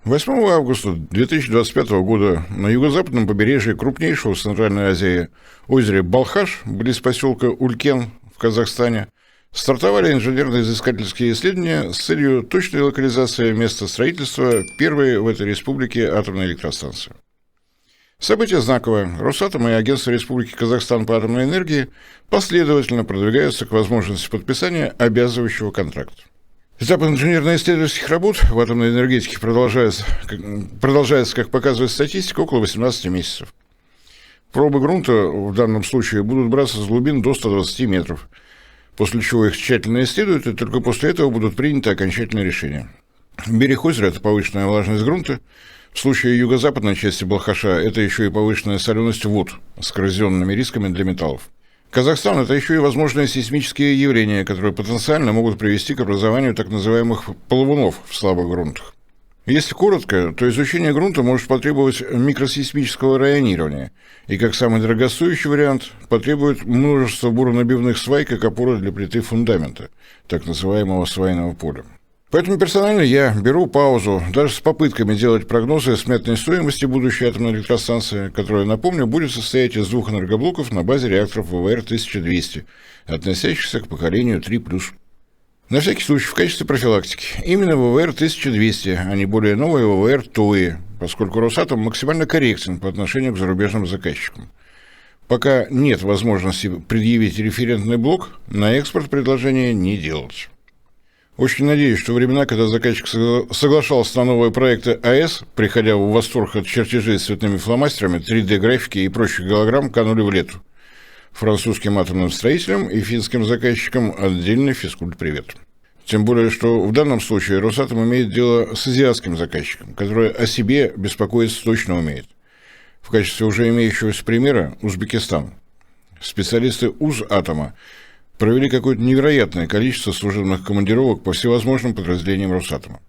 8 августа 2025 года на юго-западном побережье крупнейшего в Центральной Азии озера Балхаш, близ поселка Улькен в Казахстане, стартовали инженерно-изыскательские исследования с целью точной локализации места строительства первой в этой республике атомной электростанции. Событие знаковое. Росатом и Агентство Республики Казахстан по атомной энергии последовательно продвигаются к возможности подписания обязывающего контракта. Этап инженерно-исследовательских работ в атомной энергетике продолжается, как показывает статистика, около 18 месяцев. Пробы грунта в данном случае будут браться с глубин до 120 метров, после чего их тщательно исследуют, и только после этого будут приняты окончательные решения. Берег озера – это повышенная влажность грунта. В случае юго-западной части Балхаша это еще и повышенная соленость вод с коррозионными рисками для металлов. Казахстан – это еще и возможные сейсмические явления, которые потенциально могут привести к образованию так называемых плавунов в слабых грунтах. Если коротко, то изучение грунта может потребовать микросейсмического районирования и, как самый дорогостоящий вариант, потребует множество буронабивных свай как опоры для плиты фундамента, так называемого свайного поля. Поэтому персонально я беру паузу даже с попытками делать прогнозы сметной стоимости будущей атомной электростанции, которая, напомню, будет состоять из двух энергоблоков на базе реакторов ВВР-1200, относящихся к поколению 3+. На всякий случай, в качестве профилактики, именно ВВР-1200, а не более новые ВВР-ТОИ, поскольку Росатом максимально корректен по отношению к зарубежным заказчикам. Пока нет возможности предъявить референтный блок, на экспорт предложения не делать. Очень надеюсь, что времена, когда заказчик соглашался на новые проекты АЭС, приходя в восторг от чертежей с цветными фломастерами, 3D-графики и прочих голограмм, канули в лету. Французским атомным строителям и финским заказчикам отдельный физкульт-привет. Тем более, что в данном случае Росатом имеет дело с азиатским заказчиком, который о себе беспокоиться точно умеет. В качестве уже имеющегося примера Узбекистан. Специалисты УЗАТОМа провели какое-то невероятное количество служебных командировок по всевозможным подразделениям Росатома.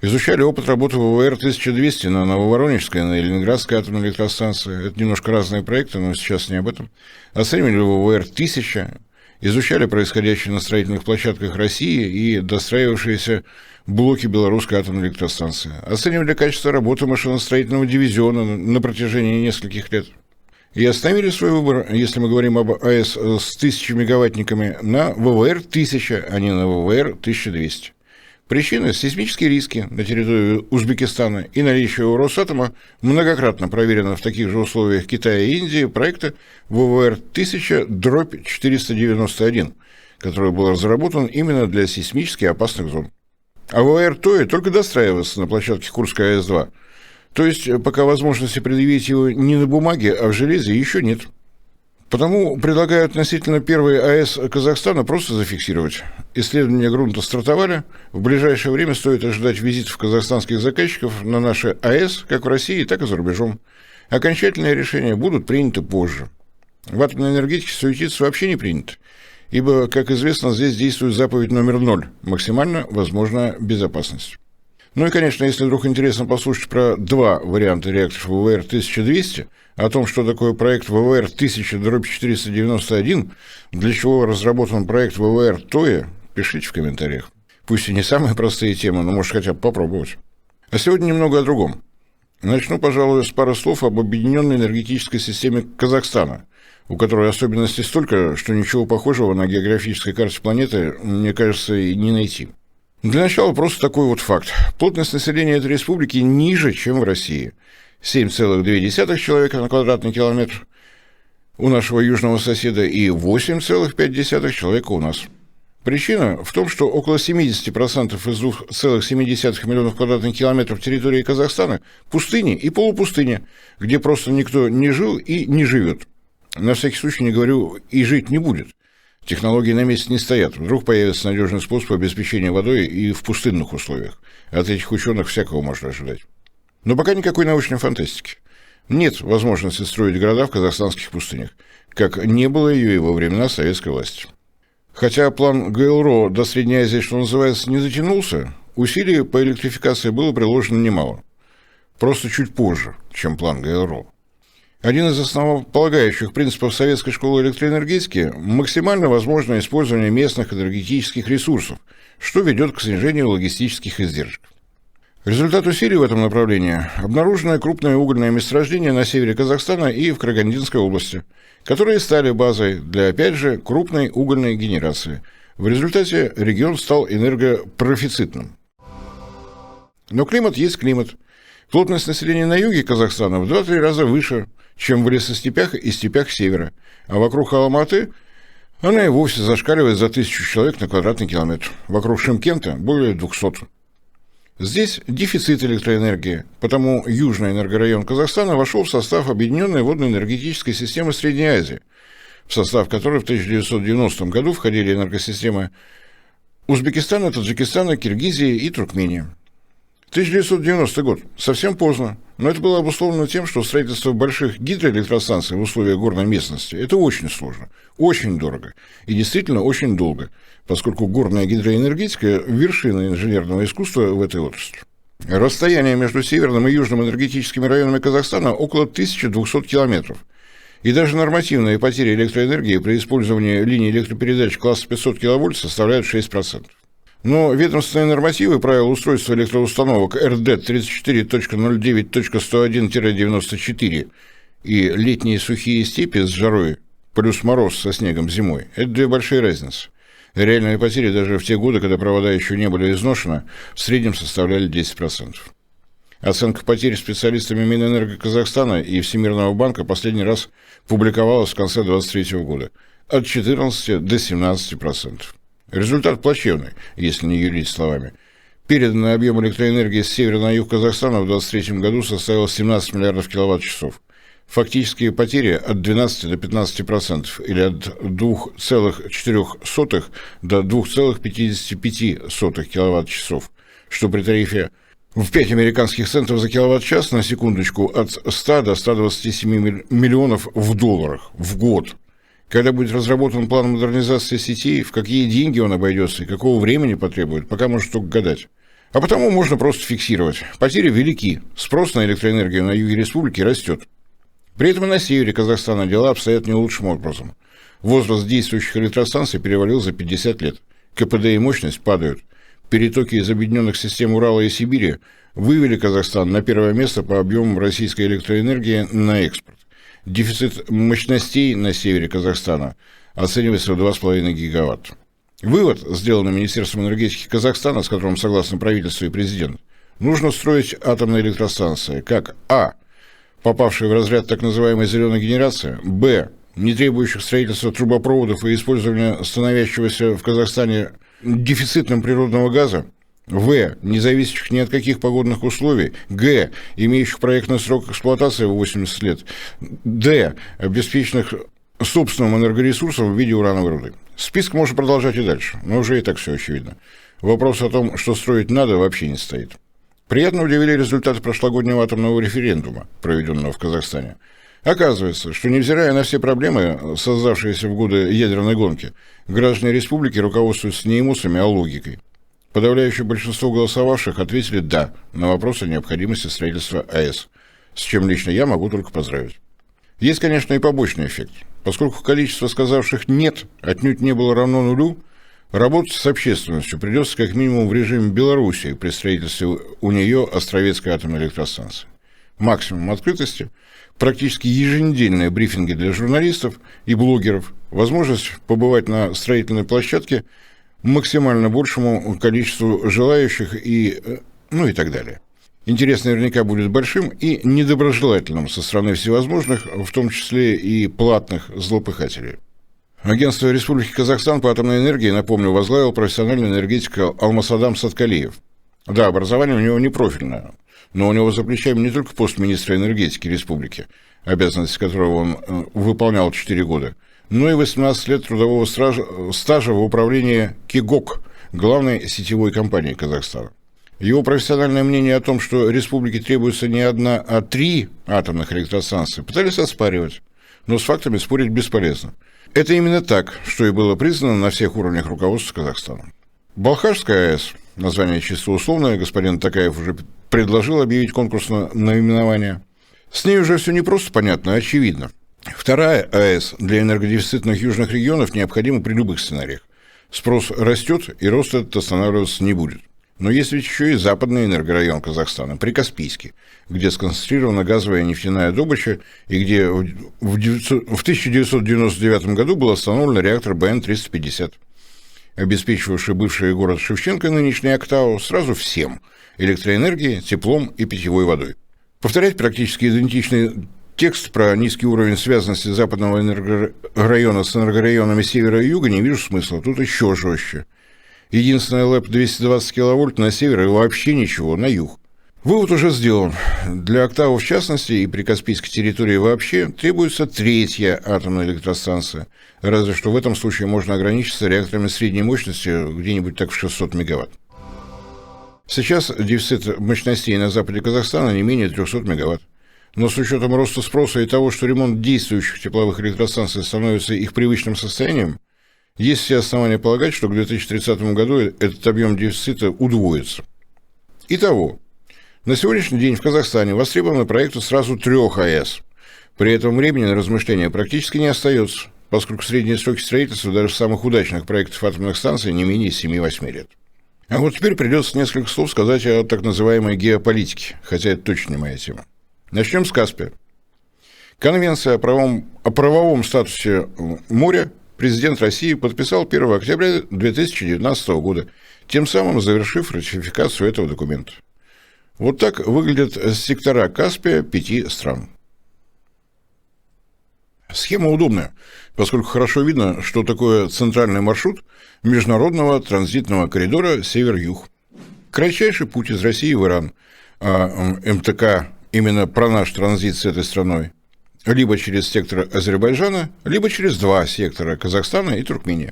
Изучали опыт работы ВВР-1200 на Нововоронежской, на Ленинградской атомной электростанции. Это немножко разные проекты, но сейчас не об этом. Оценивали ВВР-1000, изучали происходящее на строительных площадках России и достраивавшиеся блоки белорусской атомной электростанции. Оценивали качество работы машиностроительного дивизиона на протяжении нескольких лет. И остановили свой выбор, если мы говорим об АЭС с 1000 мегаваттниками, на ВВР-1000, а не на ВВР-1200. Причина – сейсмические риски на территории Узбекистана и наличие у Росатома многократно проверено в таких же условиях Китая и Индии проекта ВВР-1000/491, который был разработан именно для сейсмически опасных зон. А ВВР-ТОИ только достраивается на площадке Курской АЭС-2. То есть, пока возможности предъявить его не на бумаге, а в железе еще нет. Потому предлагаю относительно первой АЭС Казахстана просто зафиксировать. Исследования грунта стартовали. В ближайшее время стоит ожидать визитов казахстанских заказчиков на наши АЭС, как в России, так и за рубежом. Окончательные решения будут приняты позже. В атомной энергетике суетиться вообще не принято, ибо, как известно, здесь действует заповедь номер 0 – максимально возможная безопасность. Ну и, конечно, если вдруг интересно послушать про два варианта реакторов ВВР-1200, о том, что такое проект ВВР-1000/491, для чего разработан проект ВВР-ТОИ, пишите в комментариях. Пусть и не самые простые темы, но может хотя бы попробовать. А сегодня немного о другом. Начну, пожалуй, с пары слов об объединенной энергетической системе Казахстана, у которой особенностей столько, что ничего похожего на географической карте планеты, мне кажется, и не найти. Для начала просто такой вот факт. Плотность населения этой республики ниже, чем в России. 7,2 человека на квадратный километр у нашего южного соседа и 8,5 человека у нас. Причина в том, что около 70% из 2,7 миллионов квадратных километров территории Казахстана пустыни и полупустыни, где просто никто не жил и не живет. На всякий случай не говорю, и жить не будет. Технологии на месте не стоят. Вдруг появится надежный способ обеспечения водой и в пустынных условиях. От этих ученых всякого можно ожидать. Но пока никакой научной фантастики. Нет возможности строить города в казахстанских пустынях, как не было ее и во времена советской власти. Хотя план ГЛРО до Средней Азии, что называется, не затянулся, усилий по электрификации было приложено немало. Просто чуть позже, чем план ГЛРО. Один из основополагающих принципов советской школы электроэнергетики – максимально возможное использование местных энергетических ресурсов, что ведет к снижению логистических издержек. Результат усилий в этом направлении – обнаружено крупное угольное месторождение на севере Казахстана и в Карагандинской области, которые стали базой для, опять же, крупной угольной генерации. В результате регион стал энергопрофицитным. Но климат есть климат. Плотность населения на юге Казахстана в 2-3 раза выше, чем в лесостепях и степях севера, а вокруг Алматы она и вовсе зашкаливает за 1000 человек на квадратный километр. Вокруг Шымкента более 200. Здесь дефицит электроэнергии, потому южный энергорайон Казахстана вошел в состав Объединенной водно-энергетической системы Средней Азии, в состав которой в 1990 году входили энергосистемы Узбекистана, Таджикистана, Киргизии и Туркмении. 1990 год. Совсем поздно, но это было обусловлено тем, что строительство больших гидроэлектростанций в условиях горной местности – это очень сложно, очень дорого и действительно очень долго, поскольку горная гидроэнергетика – вершина инженерного искусства в этой отрасли. Расстояние между северным и южным энергетическими районами Казахстана около 1200 километров. И даже нормативные потери электроэнергии при использовании линий электропередач класса 500 кВт составляют 6%. Но ведомственные нормативы правил устройства электроустановок РД 34.09.101-94 и летние сухие степи с жарой плюс мороз со снегом зимой – это две большие разницы. Реальные потери даже в те годы, когда провода еще не были изношены, в среднем составляли 10%. Оценка потерь специалистами Минэнерго Казахстана и Всемирного банка последний раз публиковалась в конце 2023 года – от 14 до 17%. Результат плачевный, если не юлить словами. Переданный объем электроэнергии с севера на юг Казахстана в 2023 году составил 17 миллиардов киловатт-часов. Фактические потери от 12 до 15% или от 2,4 до 2,55 киловатт-часов, что при тарифе в 5 американских центов за киловатт-час, на секундочку, от 100 до 127 миллионов в долларах в год. Когда будет разработан план модернизации сетей, в какие деньги он обойдется и какого времени потребует, пока можно только гадать. А потому можно просто фиксировать. Потери велики, спрос на электроэнергию на юге республики растет. При этом и на севере Казахстана дела обстоят не лучшим образом. Возраст действующих электростанций перевалил за 50 лет. КПД и мощность падают. Перетоки из объединенных систем Урала и Сибири вывели Казахстан на первое место по объемам российской электроэнергии на экспорт. Дефицит мощностей на севере Казахстана оценивается в 2,5 гигаватт. Вывод, сделанный Министерством энергетики Казахстана, с которым согласны правительство и президент, нужно строить атомные электростанции, как а. попавшие в разряд так называемой зеленой генерации, б. не требующих строительства трубопроводов и использования становящегося в Казахстане дефицитным природного газа, в. не зависящих ни от каких погодных условий, г. имеющих проектный срок эксплуатации в 80 лет, д. обеспеченных собственным энергоресурсом в виде урановой руды. Список можно продолжать и дальше, но уже и так все очевидно. Вопрос о том, что строить надо, вообще не стоит. Приятно удивили результаты прошлогоднего атомного референдума, проведенного в Казахстане. Оказывается, что невзирая на все проблемы, создавшиеся в годы ядерной гонки, граждане республики руководствуются не эмоциями, а логикой. Подавляющее большинство голосовавших ответили «да» на вопрос о необходимости строительства АЭС, с чем лично я могу только поздравить. Есть, конечно, и побочный эффект. Поскольку количество сказавших «нет» отнюдь не было равно нулю, работать с общественностью придется как минимум в режиме Белоруссии при строительстве у нее Островецкой атомной электростанции. Максимум открытости, практически еженедельные брифинги для журналистов и блогеров, возможность побывать на строительной площадке максимально большему количеству желающих и так далее. Интерес наверняка будет большим и недоброжелательным со стороны всевозможных, в том числе и платных злопыхателей. Агентство Республики Казахстан по атомной энергии, напомню, возглавил профессиональный энергетик Алмасадам Саткалиев. Да, образование у него не профильное, но у него за плечами не только пост министра энергетики республики, обязанности которого он выполнял 4 года, но и 18 лет трудового стажа в управлении КИГОК, главной сетевой компании Казахстана. Его профессиональное мнение о том, что республике требуется не одна, а 3 атомных электростанции, пытались оспаривать, но с фактами спорить бесполезно. Это именно так, что и было признано на всех уровнях руководства Казахстана. Балхашская АЭС, название чисто условное, господин Такаев уже предложил объявить конкурс на наименование. С ней уже все не просто понятно, а очевидно. Вторая АЭС для энергодефицитных южных регионов необходима при любых сценариях. Спрос растет, и рост этот останавливаться не будет. Но есть ведь еще и западный энергорайон Казахстана, Прикаспийский, где сконцентрирована газовая и нефтяная добыча, и где в 1999 году был остановлен реактор БН-350, обеспечивавший бывший город Шевченко, нынешний Актау, сразу всем – электроэнергией, теплом и питьевой водой. Повторять практически идентичный текст про низкий уровень связанности западного энергорайона с энергорайонами севера и юга не вижу смысла, тут еще жестче. Единственная ЛЭП 220 киловольт на север и вообще ничего на юг. Вывод уже сделан. Для Актау в частности и при Каспийской территории вообще требуется третья атомная электростанция. Разве что в этом случае можно ограничиться реакторами средней мощности где-нибудь так в 600 мегаватт. Сейчас дефицит мощностей на западе Казахстана не менее 300 мегаватт. Но с учетом роста спроса и того, что ремонт действующих тепловых электростанций становится их привычным состоянием, есть все основания полагать, что к 2030 году этот объем дефицита удвоится. Итого, на сегодняшний день в Казахстане востребованы проекты сразу 3 АЭС. При этом времени на размышления практически не остается, поскольку средние сроки строительства даже самых удачных проектов атомных станций не менее 7-8 лет. А вот теперь придется несколько слов сказать о так называемой геополитике, хотя это точно не моя тема. Начнем с Каспия. Конвенция о правовом статусе моря президент России подписал 1 октября 2019 года, тем самым завершив ратификацию этого документа. Вот так выглядят сектора Каспия 5 стран. Схема удобная, поскольку хорошо видно, что такое центральный маршрут международного транзитного коридора север-юг. Кратчайший путь из России в Иран, а МТК именно про наш транзит с этой страной, либо через сектор Азербайджана, либо через 2 сектора Казахстана и Туркмении.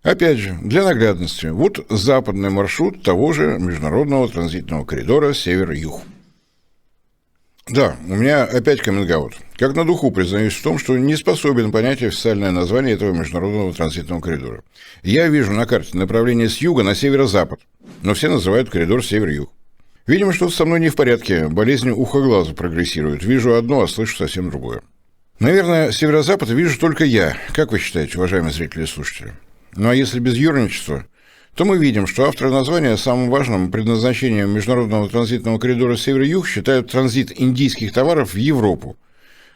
Опять же, для наглядности, вот западный маршрут того же международного транзитного коридора север-юг. Да, у меня опять каминг-аут. Как на духу признаюсь в том, что не способен понять официальное название этого международного транзитного коридора. Я вижу на карте направление с юга на северо-запад, но все называют коридор север-юг. Видимо, что-то со мной не в порядке, болезнь уха-глаза прогрессирует. Вижу одно, а слышу совсем другое. Наверное, северо-запад вижу только я. Как вы считаете, уважаемые зрители и слушатели? Ну а если без юрничества, то мы видим, что авторы названия самым важным предназначением международного транзитного коридора север-юг считают транзит индийских товаров в Европу.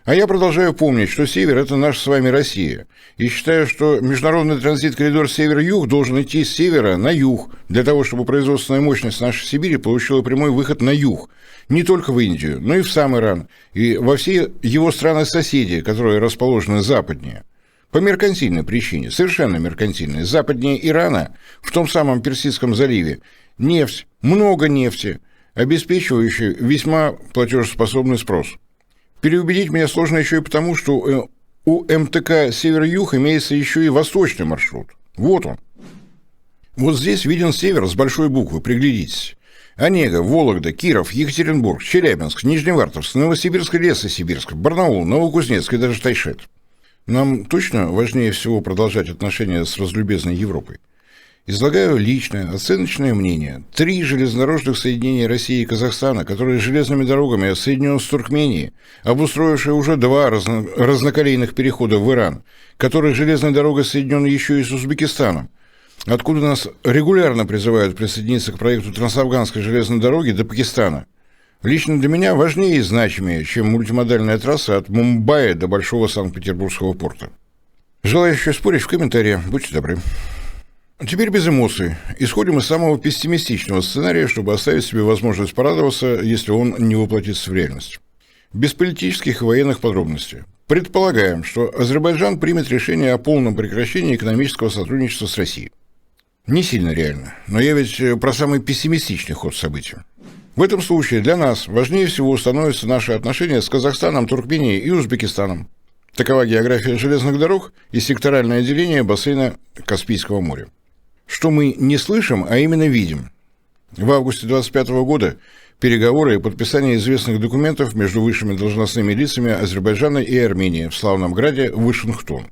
А я продолжаю помнить, что север – это наша с вами Россия. И считаю, что международный транзит-коридор север-юг должен идти с севера на юг, для того, чтобы производственная мощность нашей Сибири получила прямой выход на юг. Не только в Индию, но и в сам Иран, и во все его страны-соседи, которые расположены западнее. По меркантильной причине, совершенно меркантильной, западнее Ирана, в том самом Персидском заливе, нефть, много нефти, обеспечивающая весьма платежеспособный спрос. Переубедить меня сложно еще и потому, что у МТК «Север-Юг» имеется еще и восточный маршрут. Вот он. Вот здесь виден север с большой буквы, приглядитесь. Онега, Вологда, Киров, Екатеринбург, Челябинск, Нижневартовск, Новосибирск, Лесосибирск, Барнаул, Новокузнецк и даже Тайшет. Нам точно важнее всего продолжать отношения с разлюбезной Европой. Излагаю личное, оценочное мнение. 3 железнодорожных соединения России и Казахстана, которые железными дорогами соединены с Туркменией, обустроившие уже 2 разноколейных перехода в Иран, которые железной дорогой соединены еще и с Узбекистаном, откуда нас регулярно призывают присоединиться к проекту Трансафганской железной дороги до Пакистана. Лично для меня важнее и значимее, чем мультимодальная трасса от Мумбаи до Большого Санкт-Петербургского порта. Желающие спорить в комментариях, будьте добры. Теперь без эмоций. Исходим из самого пессимистичного сценария, чтобы оставить себе возможность порадоваться, если он не воплотится в реальность. Без политических и военных подробностей. Предполагаем, что Азербайджан примет решение о полном прекращении экономического сотрудничества с Россией. Не сильно реально, но я ведь про самый пессимистичный ход событий. В этом случае для нас важнее всего становятся наши отношения с Казахстаном, Туркменией и Узбекистаном. Такова география железных дорог и секторальное деление бассейна Каспийского моря. Что мы не слышим, а именно видим. В августе 2025 года переговоры и подписание известных документов между высшими должностными лицами Азербайджана и Армении в славном граде Вашингтон.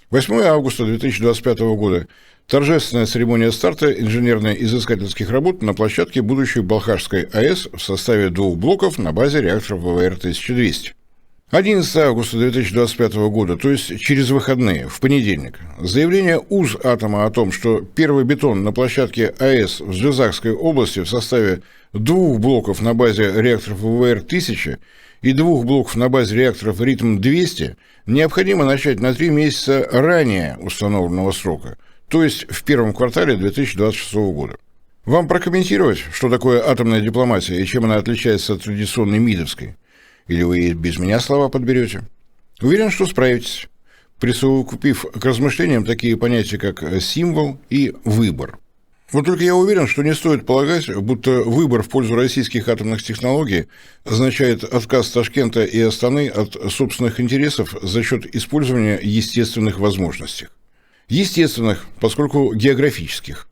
8 августа 2025 года торжественная церемония старта инженерно-изыскательских работ на площадке будущей Балхашской АЭС в составе 2 блоков на базе реакторов ВВР-1200. 11 августа 2025 года, то есть через выходные, в понедельник, заявление УЗ «Атома» о том, что первый бетон на площадке АЭС в Жизакской области в составе 2 блоков на базе реакторов ВВР-1000 и 2 блоков на базе реакторов РИТМ-200 необходимо начать на 3 месяца ранее установленного срока, то есть в первом квартале 2026 года. Вам прокомментировать, что такое атомная дипломатия и чем она отличается от традиционной МИДовской? Или вы без меня слова подберете? Уверен, что справитесь, присовокупив к размышлениям такие понятия, как символ и выбор. Вот только я уверен, что не стоит полагать, будто выбор в пользу российских атомных технологий означает отказ Ташкента и Астаны от собственных интересов за счет использования естественных возможностей. Естественных, поскольку географических.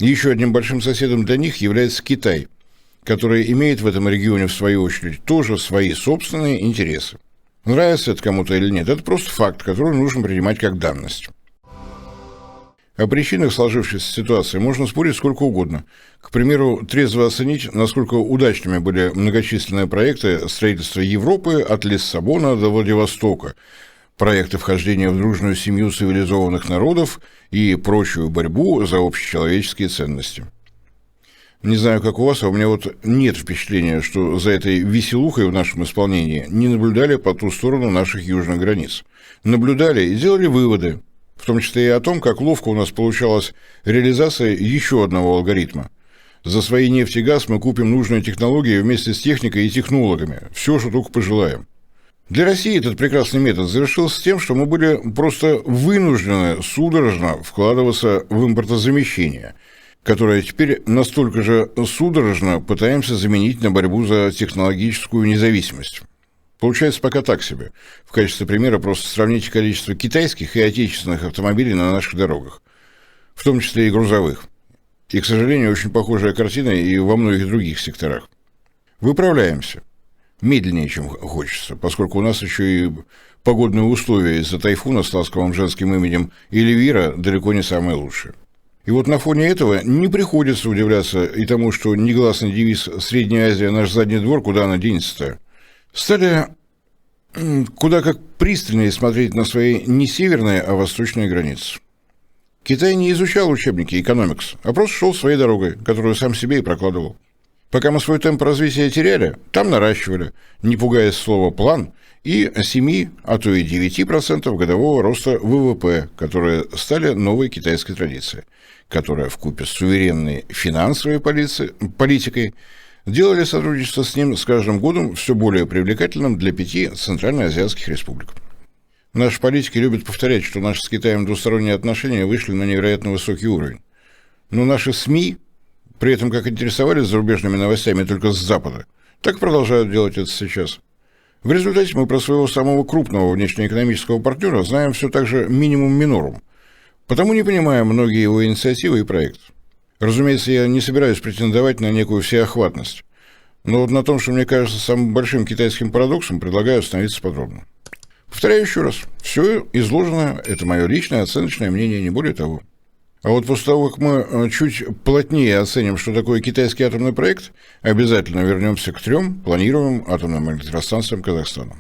Еще одним большим соседом для них является Китай, который имеет в этом регионе, в свою очередь, тоже свои собственные интересы. Нравится это кому-то или нет, это просто факт, который нужно принимать как данность. О причинах сложившейся ситуации можно спорить сколько угодно. К примеру, трезво оценить, насколько удачными были многочисленные проекты строительства Европы от Лиссабона до Владивостока, проекты вхождения в дружную семью цивилизованных народов и прочую борьбу за общечеловеческие ценности. Не знаю, как у вас, а у меня вот нет впечатления, что за этой веселухой в нашем исполнении не наблюдали по ту сторону наших южных границ. Наблюдали и делали выводы, в том числе и о том, как ловко у нас получалась реализация еще одного алгоритма. За свои нефть и газ мы купим нужные технологии вместе с техникой и технологами. Все, что только пожелаем. Для России этот прекрасный метод завершился тем, что мы были просто вынуждены судорожно вкладываться в импортозамещение, которое теперь настолько же судорожно пытаемся заменить на борьбу за технологическую независимость. Получается пока так себе. В качестве примера просто сравните количество китайских и отечественных автомобилей на наших дорогах, в том числе и грузовых. И, к сожалению, очень похожая картина и во многих других секторах. Выправляемся. Медленнее, чем хочется, поскольку у нас еще и погодные условия из-за тайфуна с ласковым женским именем Эльвира далеко не самые лучшие. И вот на фоне этого не приходится удивляться и тому, что негласный девиз «Средняя Азия – наш задний двор, куда она денется-то?» стали куда как пристальнее смотреть на свои не северные, а восточные границы. Китай не изучал учебники экономикс, а просто шел своей дорогой, которую сам себе и прокладывал. Пока мы свой темп развития теряли, там наращивали, не пугаясь слова «план», и 7, а то и 9% годового роста ВВП, которые стали новой китайской традицией, которая вкупе с суверенной финансовой политикой делали сотрудничество с ним с каждым годом все более привлекательным для 5 центральноазиатских республик. Наши политики любят повторять, что наши с Китаем двусторонние отношения вышли на невероятно высокий уровень. Но наши СМИ, при этом как интересовались зарубежными новостями только с Запада, так продолжают делать это сейчас. В результате мы про своего самого крупного внешнеэкономического партнера знаем все так же минимум минорум, потому не понимаем многие его инициативы и проекты. Разумеется, я не собираюсь претендовать на некую всеохватность, но вот на том, что мне кажется самым большим китайским парадоксом, предлагаю остановиться подробно. Повторяю еще раз, все изложенное – это мое личное оценочное мнение, не более того. А вот после того, как мы чуть плотнее оценим, что такое китайский атомный проект, обязательно вернемся к 3 планируемым атомным электростанциям Казахстана.